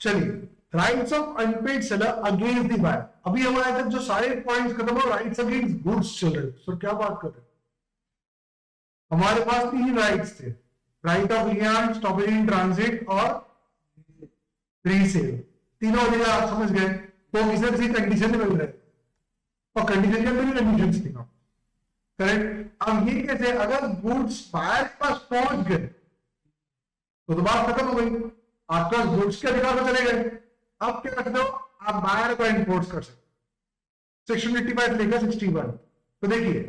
चलिए, rights of unpaid seller against the buyer. अभी हमारे तक जो सारे पॉइंट्स खत्म हो, राइट्स अगेंस्ट गुड्स चल रहे। सो क्या बात कर रहे हैं, हमारे पास 3 राइट्स थे, right of Lian, stoppage in transit और रीसेल। तीनों अधिकार आप समझ गए, तो किसी किसी कंडीशन में मिल रहे और कंडीशन के अंदर कंडीशन थी। करेक्ट। अब ये कैसे, अगर गुड्स बायर के पास पहुंच गए तो बात खत्म हो गई, आपके पास गुड्स के अधिकार में चले गए। अब क्या करते हो, आप बायर को एनफोर्स कर सकते। सेक्शन 85 लेकर 61। तो देखिए,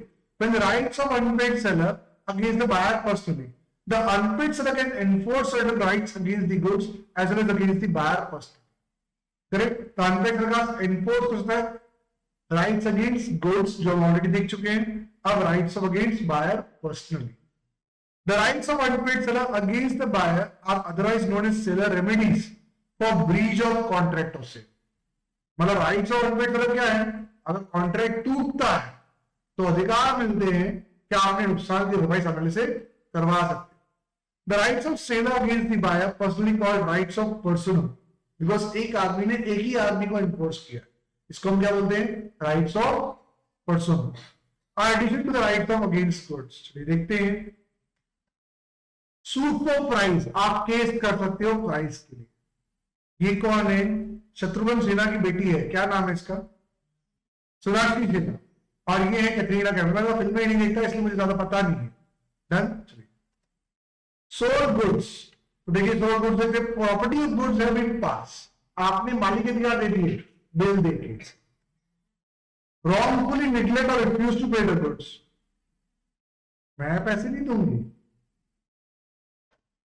when the rights of unpaid seller against the buyer personally, the unpaid seller can enforce certain rights against the goods as well as against the buyer personally. Correct. तो unpaid seller का enforce करता है rights against goods, जो हम already देख चुके हैं। अब rights of against buyer personally. The rights of unpaid seller against the buyer are otherwise known as seller remedies for breach of contract of sale. मतलब राइट्स ऑफ अनपेड सेलर क्या है, अगर कॉन्ट्रैक्ट टूटता है तो अधिकार मिलते हैं कि आपने नुकसान की भरपाई सामने से करवा सकते। The rights of seller against the buyer personally called rights of personal, because एक आदमी ने एक ही आदमी को एनफोर्स किया, इसको हम क्या बोलते हैं, rights of personal. Addition to the rights of against goods. चलिए देखते हैं, सूट फॉर प्राइस, आप केस कर सकते हो प्राइस के लिए। ये कौन है, शत्रुघ्न सिन्हा की बेटी है, क्या नाम है इसका, सोनाक्षी सिन्हा, और ये है कैटरीना कैफ। मैं फिल्म में नहीं देखता इसलिए मुझे ज्यादा पता नहीं है। डन। चलिए, सोल्ड गुड्स। तो देखिए, सोल्ड गुड्स है property of goods have been pass, आपने मालिक के अधिकार दे दिए बिल देके। रॉन्गफुली निग्लेक्ट और refuse to pay the goods, मैं पैसे नहीं दूंगी,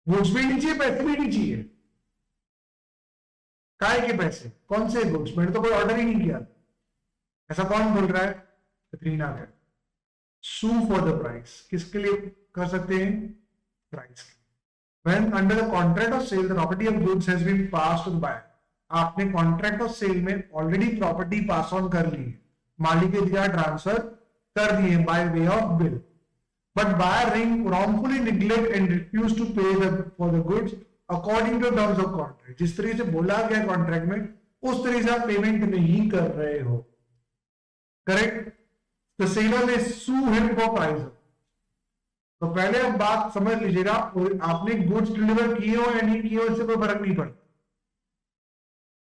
गुड्स भी नहीं चाहिए, पैसे भी नहीं चाहिए। काय के पैसे, कौन से गुड्स, मैंने तो कोई ऑर्डर ही नहीं किया। ऐसा कौन बोल रहा है, Katrina Kaif. Sue for the price, किसके लिए कर सकते हैं, प्राइस के। When under the contract of sale the property of goods has been passed to the buyer, आपने कॉन्ट्रैक्ट ऑफ सेल में ऑलरेडी प्रॉपर्टी पास ऑन कर ली है, मालिक के अधिकार ट्रांसफर कर दिए by way of bill, but buyer wrongfully neglect and refuse to pay for the goods according to terms of contract। जिस तरीके से बोला गया कॉन्ट्रैक्ट में उस तरीके से आप पेमेंट नहीं कर रहे हो। Correct. The seller may sue him for price। तो पहले अब बात समझ लीजिएगा, आपने गुड्स डिलीवर किए हो या नहीं किए हो इससे कोई फर्क नहीं पड़ता।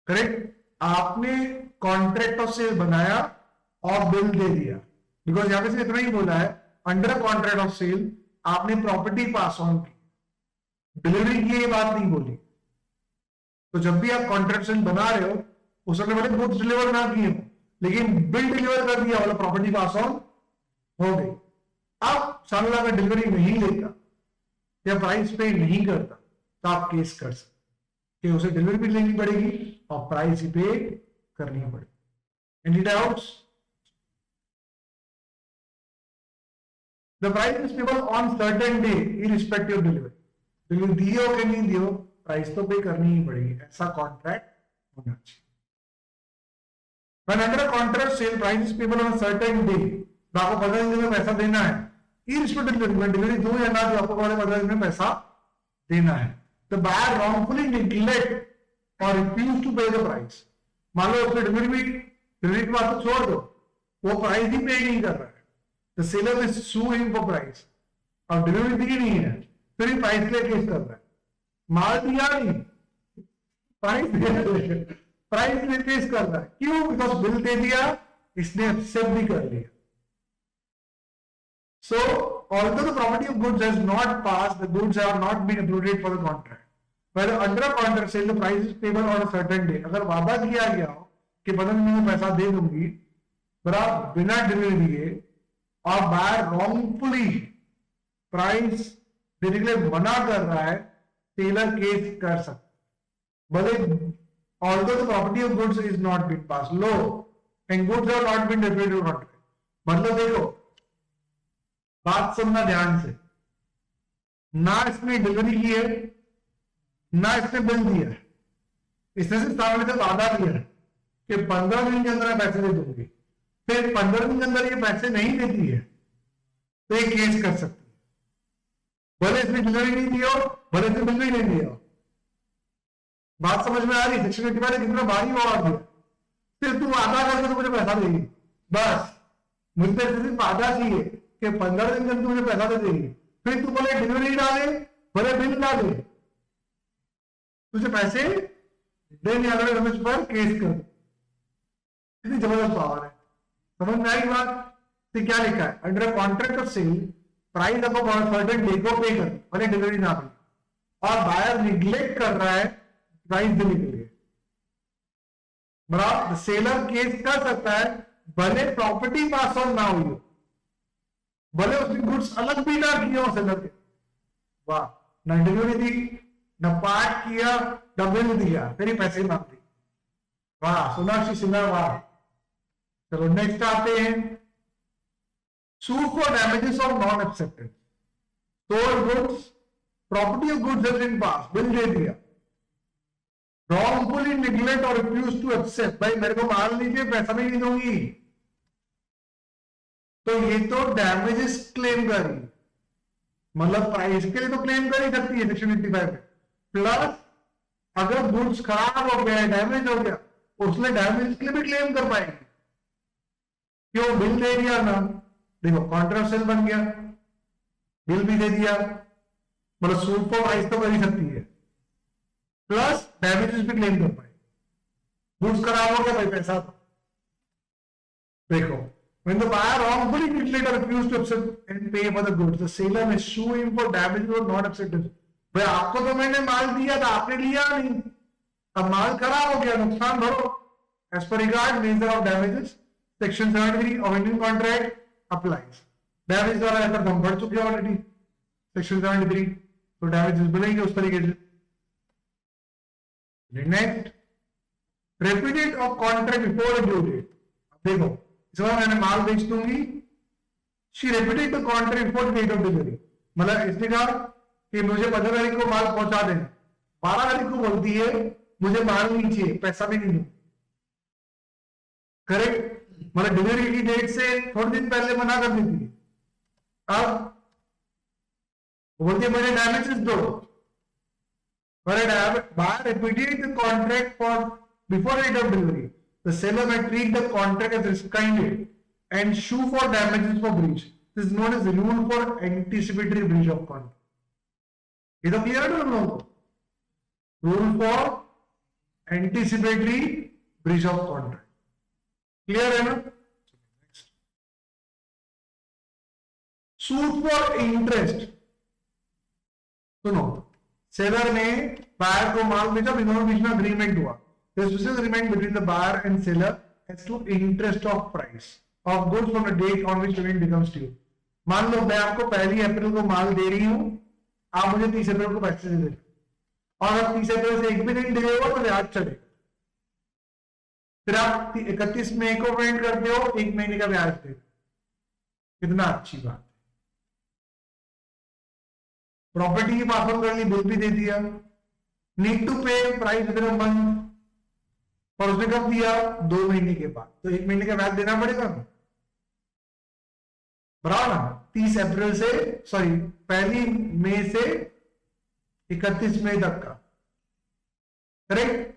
करेक्ट। आपने कॉन्ट्रैक्ट ऑफ सेल बनाया और बिल दे दिया, बिकॉज यहां पे सिर्फ इतना ही बोला है, अंडर कॉन्ट्रैक्ट ऑफ सेल आपने प्रॉपर्टी पास ऑन की, डिलीवरी की ये बात नहीं बोली। तो जब भी आप कॉन्ट्रैक्ट सेल बना रहे हो उस समय मैंने गुड्स डिलीवर ना किए हो, लेकिन बिल डिलीवर कर दिया, वाला प्रॉपर्टी पास ऑन हो गई। अब सामने अगर डिलीवरी नहीं लेता या प्राइस पे नहीं करता तो आप केस कर सकते कि उसे डिलीवरी भी लेनी पड़ेगी और प्राइस ही पे करनी पड़ेगी। Any doubts? The price is payable on certain day irrespective of delivery. Delivery दिए हो कि नहीं दिए हो, प्राइस तो पे करनी ही पड़ेगी, ऐसा कॉन्ट्रैक्ट होना चाहिए। When under a contract sale price is payable on a certain day, तो आपको 15 दिन में पैसा देना है, डिलीवरी दो या ना दो, आपको 15 दिन में पैसा देना है। तो बायर रॉन्गफुली निग्लेक्ट और refuse to pay the price, मान लो उसने डिलीवरी की बात तो छोड़ दो, वो प्राइस ही पे नहीं कर रहा है, the seller will sue him for price, और डिलीवरी दी नहीं है, फिर प्राइस के लिए केस कर रहा है। माल दिया नहीं, प्राइस में केस कर रहा है, क्यों? बिकॉज बिल दे दिया, इसने एक्सेप्ट भी कर लिया। So, although the property of goods has not passed, the goods have not been uploaded for the contract. Whether under a contract sale, the price is payable on a certain day. अगर वादा किया गया हो कि 15 दिन में पैसा दे दूंगी, पर आप बिना डिलीवरी दिए और बायर रॉन्गफुली प्राइस देने के लिए मना कर रहा है, सेलर केस कर सकता। भले although the property of goods is not been passed, low and goods have not been delivered to contract। मतलब देखो, बात सुनना ध्यान से, ना इसने डिलीवरी की है ना इसने बिल दिया है, इसने सिर्फ सामने से वादा किया है कि 15 दिन के अंदर मैं पैसे दे दूंगी, फिर 15 दिन के अंदर ये पैसे नहीं देती है तो ये केस कर सकती है। भले इसने डिलीवरी नहीं दी हो, भले इसने बिल भी नहीं दिया हो, बात समझ में आ रही? सेक्शन 85 ने कितना भारी वादा दिया, फिर तू वादा करके तो मुझे पैसा देगी, बस मुझे सिर्फ वादा चाहिए कि 15 दिन के अंदर मुझे पैसा दे देगी, फिर तू बोले डिलीवरी डाले, बोले बिल डाले, तुझे पैसे देने वाले रमेश पर केस कर। इतनी जबरदस्त पावर है, समझ में आई बात? तो क्या लिखा है? Under contract of sale price of certain day को पे कर, भले डिलीवरी ना मिले, और बायर निग्लेक्ट कर रहा है प्राइस देने के लिए, बराबर सेलर केस कर सकता है, भले प्रॉपर्टी पास ऑन ना हुई हो, भले उसने गुड्स अलग भी ना किए हो सेलर के, वाह, ना डिलीवरी दी, न पार्ट किया, न बिल दिया, तेरी पैसे मांग दी, वाह सोनाक्षी सिन्हा, वाह। चलो नेक्स्ट आते हैं, sue for damages of non accepted, sold goods, property of goods has been pass, bill दे दिया, wrongfully neglect or refuse to accept, भाई मेरे को माल लीजिए, पैसा भी नहीं दूंगी, तो ये तो डैमेजेस क्लेम करी, मतलब प्राइस के लिए तो क्लेम कर ही सकती है सेक्शन 85 में, प्लस अगर गुड्स खराब हो गया, डैमेज हो गया, उसने डैमेज के लिए भी क्लेम कर पाएगी, क्यों? बिल दे दिया ना, देखो कॉन्ट्रैक्ट सेल बन गया, बिल भी दे दिया, मतलब सूट फॉर प्राइस तो कर ही सकती है, प्लस डैमेजेस भी क्लेम कर पाए, गुड्स खराब हो गया भाई, पैसा देखो, when the buyer wrongfully neglect or refuse to accept and pay for the goods, the seller may sue him for damages or not acceptance। भाई आपको तो मैंने माल दिया था, आपने लिया नहीं, अब माल खराब हो गया, नुकसान भरो, as per regard measure of damages section 73 of Indian contract applies। Damage वाला ऐसा हम बढ़ चुके ऑलरेडी सेक्शन 73, तो डैमेजेस बनेंगे उस तरीके से। Next, repudiate of contract before due date, देखो इस बार मैंने माल बेच दूंगी, she repudiate the contract before date of delivery, मतलब इसने कहा कि मुझे 15 तारीख को माल पहुंचा देना, 12 तारीख को बोलती है मुझे माल नहीं चाहिए, पैसा भी नहीं दूं, करेक्ट, मतलब डिलीवरी की डेट से थोड़े दिन पहले मना कर देती है, अब बोलती है मुझे डैमेजेस दो, buyer repudiate the contract for before date of delivery, the seller may treat the contract as rescinded and sue for damages for breach. This is known as the rule for anticipatory breach of contract. ये तो clear है ना लोगों को? Rule for anticipatory breach of contract, clear है ना? Suit for interest, सुनो, seller ने बायर को माल बेचा, दोनों बीच में अग्रीमेंट हुआ, agreement between the buyer and seller as to interest of price of goods from the date on which payment becomes due। मान लो मैं आपको 1 अप्रैल को माल दे रही हूं, आप मुझे 30 अप्रैल को पैसे दे दें, और अब 30 अप्रैल से एक भी दिन डिले हुआ तो ब्याज चढ़ेगा, फिर आप 31 मई को पेमेंट करते हो, 1 महीने का ब्याज दे, कितना अच्छी बात है। प्रॉपर्टी की पास ऑन कर ली, बिल भी दे दिया, नीड टू पे price with in a month, और उसने कब दिया? 2 महीने के बाद, तो 1 महीने का ब्याज देना पड़ेगा, बराबर ना? 30 अप्रैल से, सॉरी 1 मई से 31 मई तक का, correct,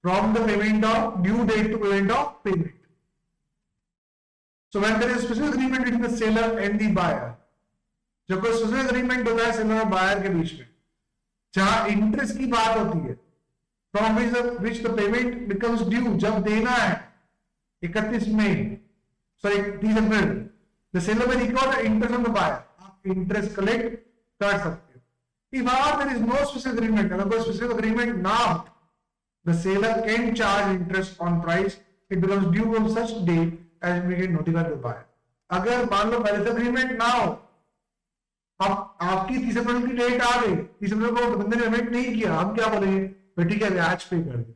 from the payment of due date to payment of payment. So when there is special agreement between the seller and the buyer, जब कोई स्पेशल एग्रीमेंट होता है सेलर और बायर के बीच में, जहां इंटरेस्ट की बात होती है, from which the payment becomes due, जब देना है 31 मई, सॉरी 30 अप्रैल, the seller will record the interest on the buyer, आप इंटरेस्ट कलेक्ट कर सकते हो। If there is no special agreement, अगर कोई स्पेशल एग्रीमेंट ना हो, the seller can charge interest on price, it becomes due on such date as immediate notified the buyer. अगर मान लो पहले से एग्रीमेंट ना हो, अब आपकी 30 अप्रैल की डेट आ गई, 30 अप्रैल को बंदे ने पेमेंट नहीं किया, हम क्या बोलेंगे? ठीक है ब्याज पे कर दे,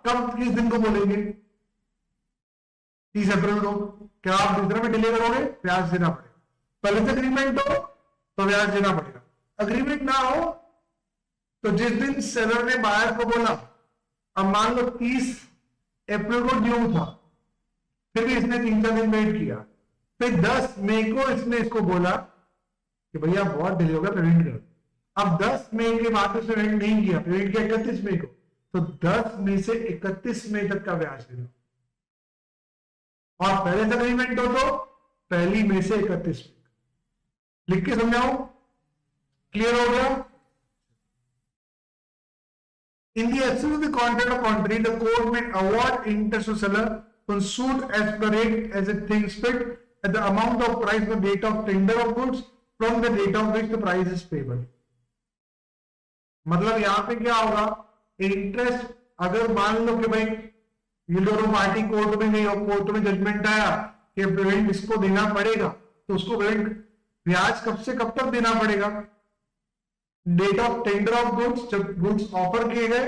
कब किस दिन को बोलेंगे? 30 अप्रैल को। क्या आप दूसरे में डिले करोगे? ब्याज देना पड़ेगा। पहले से एग्रीमेंट हो तो ब्याज देना पड़ेगा, अग्रीमेंट ना हो तो जिस दिन सेलर ने बायर को बोला, अब मान लो 30 अप्रैल को ड्यू था, फिर भी इसने 3-4 दिन वेट किया, फिर 10 मई को इसने इसको बोला कि भैया बहुत डिले हो गया, पेमेंट कर। अब 10 मई के बाद उसने पेमेंट नहीं किया, पेमेंट किया 31 मई को, तो 10 मई से 31 मई तक का ब्याज देना। और पहले से अग्रीमेंट हो तो पहली मई से 31 मई। लिख के समझाओ, क्लियर हो गया? In the absence of the contract of contrary, the court may award interest to seller on suit as per rate as it thinks fit at the amount of price from the date of tender of goods from the date of which the price is payable. मतलब यहां पे क्या होगा, interest अगर मान लो कि भाई ये दोनों पार्टी कोर्ट में गई और कोर्ट में जजमेंट आया कि पेमेंट इसको देना पड़ेगा, तो उसको पेमेंट ब्याज कब से कब तक देना पड़ेगा? Date of tender of goods, जब गुड्स ऑफर किए गए,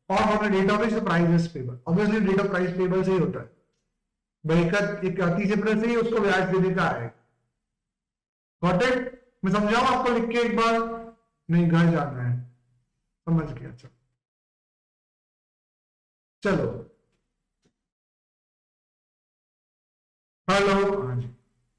और on the date of which the price is payable. Obviously date of price payable से ही होता है, भाई 31 अप्रैल से ही उसको ब्याज देने का आएगा। Got it? मैं समझाऊं आपको लिख के एक बार? नहीं, घर जाना है, समझ गया। चलो